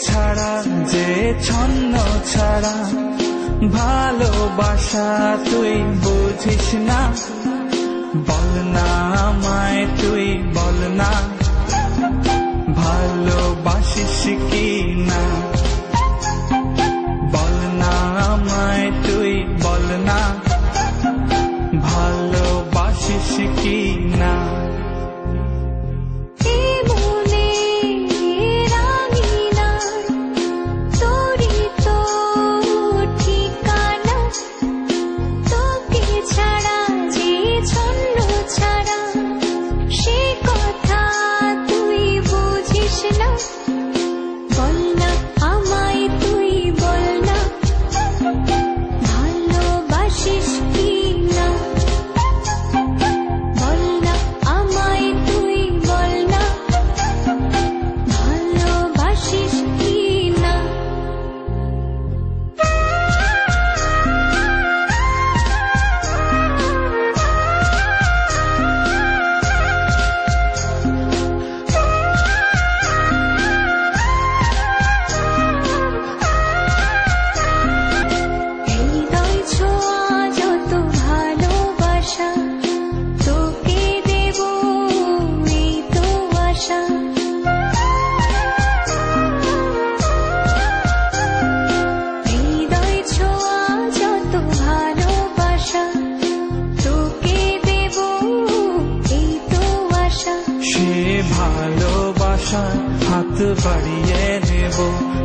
ছাড়া যে ছন্ন ছাড়া ভালোবাসা তুই বুঝিস না, বল না আমায় তুই বল না, ভালোবাসিস কি না, বল না আমায় তুই বল না, ভালোবাসিস কি না। ভালোবাসার হাত বাড়িয়ে নেব,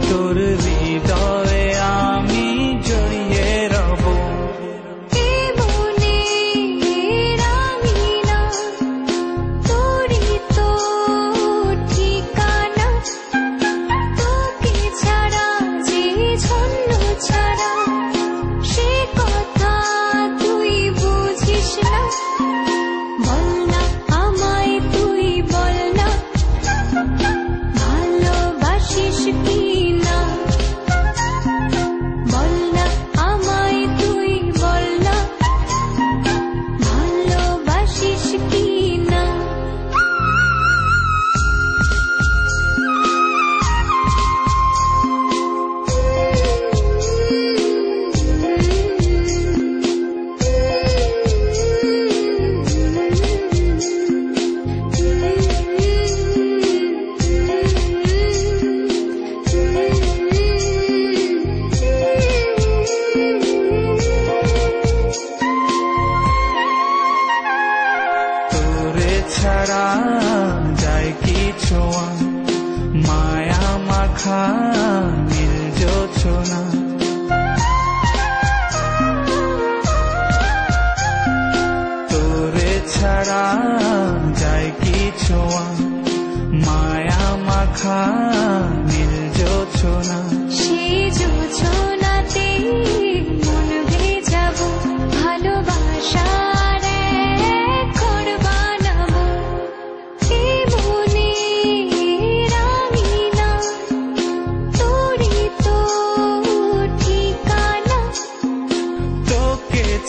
তোর হৃদয়ে আমি জড়িয়ে রব। ছাড়া যায় কি ছোঁয়া মায়া মাখা নীল জোছনা, তোরে ছাড়া যায় কি ছোঁয়া মায়া মাখা নীল জোছনা। সেই জোছনাতে মন ভেজাবো, ভালোবাসা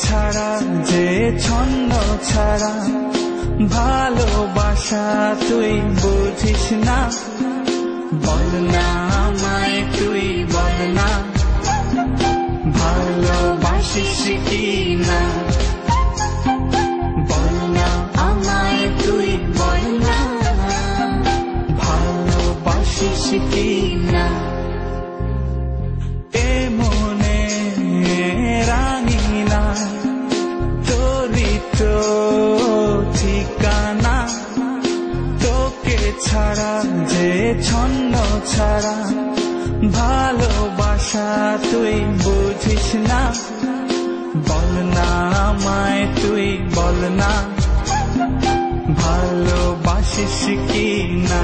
ছাড়া যে ছন্ন ছাড়া ভালোবাসা তুই বুঝিস না, বল না আমায় তুই বল না, ভালোবাসিস কি না, বল না আমায় তুই বল না, ভালোবাসিস কি না। এ মনে রাঙিনা তোরই তো ঠিকানা, তোকে ছাড়া যে ছন্ন ছাড়া ভালোবাসা তুই বুঝিস না, বল না আমায় তুই বল না, ভালোবাসিস কি না।